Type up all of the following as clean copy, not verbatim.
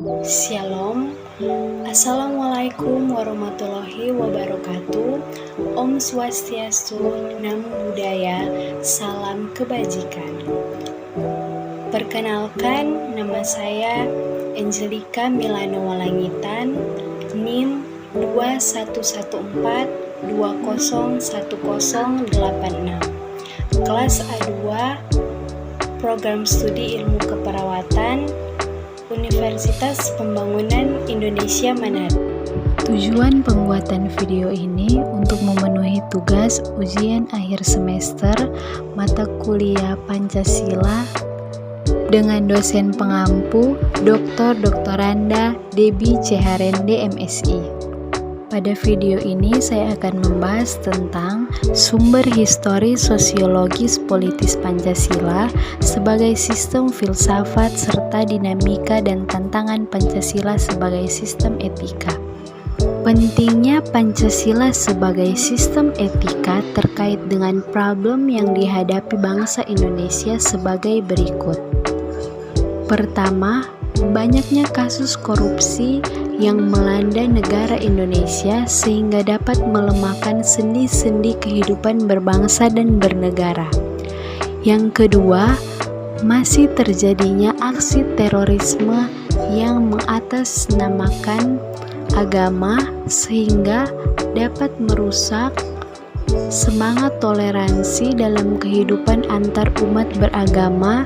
Shalom, Assalamualaikum warahmatullahi wabarakatuh. Om Swastiastu, Namo Buddhaya, Salam Kebajikan. Perkenalkan, nama saya Angelika Milano Walangitan, NIM 2114201086, kelas A2, Program Studi Ilmu Keperawatan, Universitas Pembangunan Indonesia Manado. Tujuan pembuatan video ini untuk memenuhi tugas ujian akhir semester mata kuliah Pancasila dengan dosen pengampu Dr. Randa Debbie Ceharende MSI. Pada video ini saya akan membahas tentang sumber histori sosiologis politis Pancasila sebagai sistem filsafat serta dinamika dan tantangan Pancasila sebagai sistem etika. Pentingnya Pancasila sebagai sistem etika terkait dengan problem yang dihadapi bangsa Indonesia sebagai berikut. Pertama, banyaknya kasus korupsi yang melanda negara Indonesia sehingga dapat melemahkan sendi-sendi kehidupan berbangsa dan bernegara. Yang kedua, masih terjadinya aksi terorisme yang mengatasnamakan agama sehingga dapat merusak semangat toleransi dalam kehidupan antar umat beragama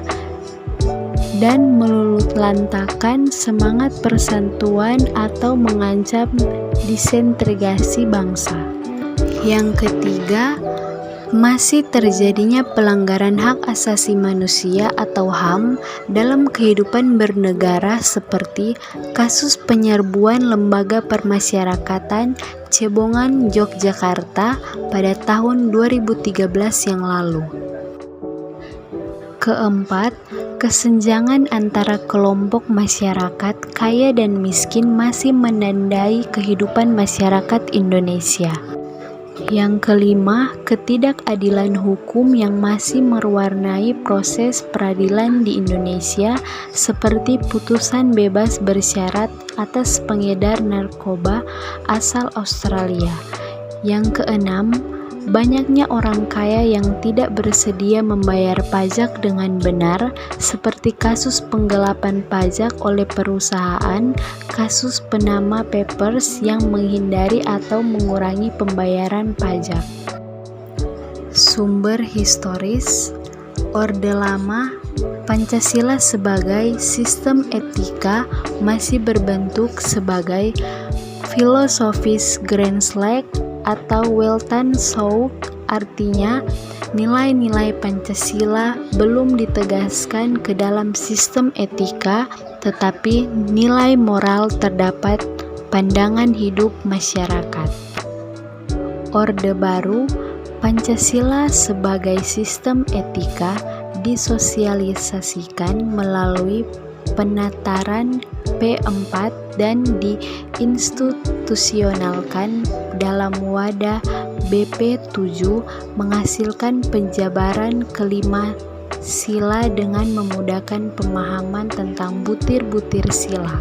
dan meluluhlantakan semangat persatuan atau mengancam disintegrasi bangsa. Yang ketiga, masih terjadinya pelanggaran hak asasi manusia atau HAM dalam kehidupan bernegara seperti kasus penyerbuan lembaga permasyarakatan Cebongan Yogyakarta pada tahun 2013 yang lalu. Keempat, kesenjangan antara kelompok masyarakat kaya dan miskin masih menandai kehidupan masyarakat Indonesia. Yang kelima, ketidakadilan hukum yang masih mewarnai proses peradilan di Indonesia seperti putusan bebas bersyarat atas pengedar narkoba asal Australia. Yang keenam, banyaknya orang kaya yang tidak bersedia membayar pajak dengan benar, seperti kasus penggelapan pajak oleh perusahaan, kasus Panama Papers yang menghindari atau mengurangi pembayaran pajak. Sumber historis, Orde Lama, Pancasila sebagai sistem etika masih berbentuk sebagai filosofis Grensleg atau Weltanschauung, artinya nilai-nilai Pancasila belum ditegaskan ke dalam sistem etika, tetapi nilai moral terdapat pandangan hidup masyarakat. Orde Baru, Pancasila sebagai sistem etika disosialisasikan melalui penataran P4 dan diinstitusionalkan dalam wadah BP7 menghasilkan penjabaran kelima sila dengan memudahkan pemahaman tentang butir-butir sila.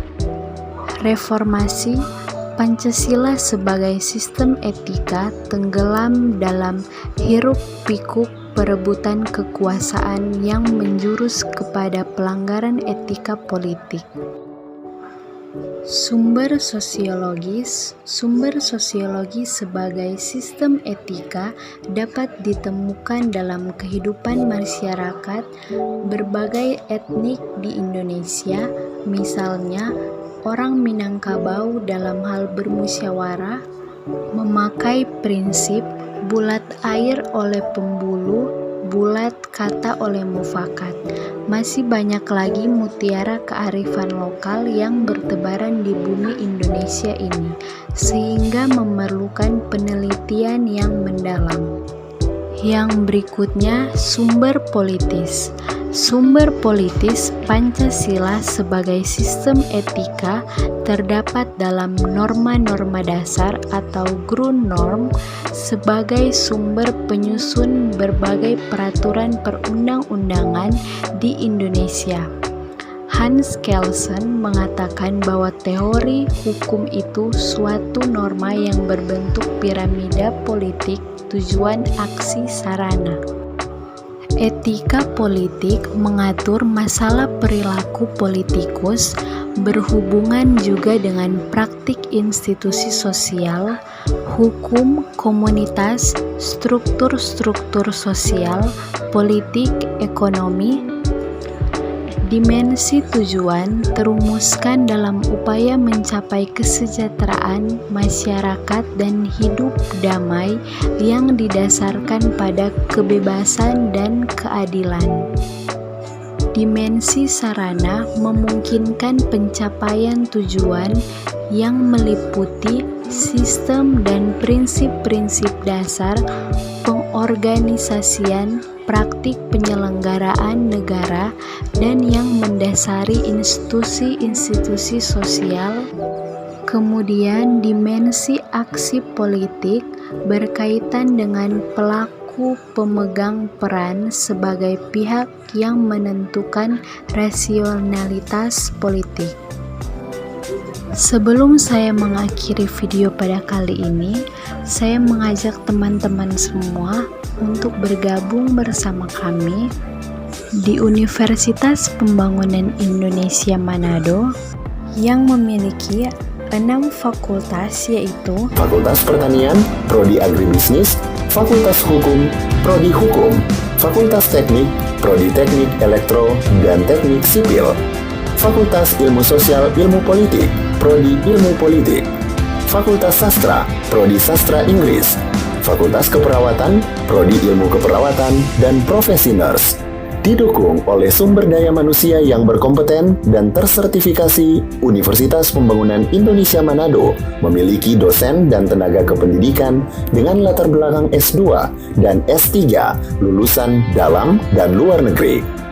Reformasi, Pancasila sebagai sistem etika tenggelam dalam hiruk-pikuk perebutan kekuasaan yang menjurus kepada pelanggaran etika politik. Sumber sosiologis sebagai sistem etika dapat ditemukan dalam kehidupan masyarakat berbagai etnik di Indonesia, misalnya orang Minangkabau dalam hal bermusyawarah, memakai prinsip bulat air oleh pembulu, bulat kata oleh mufakat. Masih banyak lagi mutiara kearifan lokal yang bertebaran di bumi Indonesia ini, sehingga memerlukan penelitian yang mendalam. Yang berikutnya, sumber politis. Sumber politis Pancasila sebagai sistem etika terdapat dalam norma-norma dasar atau Grundnorm sebagai sumber penyusun berbagai peraturan perundang-undangan di Indonesia. Hans Kelsen mengatakan bahwa teori hukum itu suatu norma yang berbentuk piramida politik tujuan aksi sarana. Etika politik mengatur masalah perilaku politikus, berhubungan juga dengan praktik institusi sosial, hukum, komunitas, struktur-struktur sosial, politik, ekonomi. Dimensi tujuan terumuskan dalam upaya mencapai kesejahteraan masyarakat dan hidup damai yang didasarkan pada kebebasan dan keadilan. Dimensi sarana memungkinkan pencapaian tujuan yang meliputi sistem dan prinsip-prinsip dasar pengorganisasian, praktik penyelenggaraan negara, dan yang mendasari institusi-institusi sosial. Kemudian dimensi aksi politik berkaitan dengan pelaku pemegang peran sebagai pihak yang menentukan rasionalitas politik. Sebelum saya mengakhiri video pada kali ini, saya mengajak teman-teman semua untuk bergabung bersama kami di Universitas Pembangunan Indonesia Manado yang memiliki 6 fakultas, yaitu Fakultas Pertanian, Prodi Agribisnis, Fakultas Hukum, Prodi Hukum, Fakultas Teknik, Prodi Teknik Elektro dan Teknik Sipil, Fakultas Ilmu Sosial Ilmu Politik, Prodi Ilmu Politik, Fakultas Sastra, Prodi Sastra Inggris, Fakultas Keperawatan, Prodi Ilmu Keperawatan, dan Profesi Nurse. Didukung oleh sumber daya manusia yang berkompeten dan tersertifikasi, Universitas Pembangunan Indonesia Manado memiliki dosen dan tenaga kependidikan dengan latar belakang S2 dan S3 lulusan dalam dan luar negeri.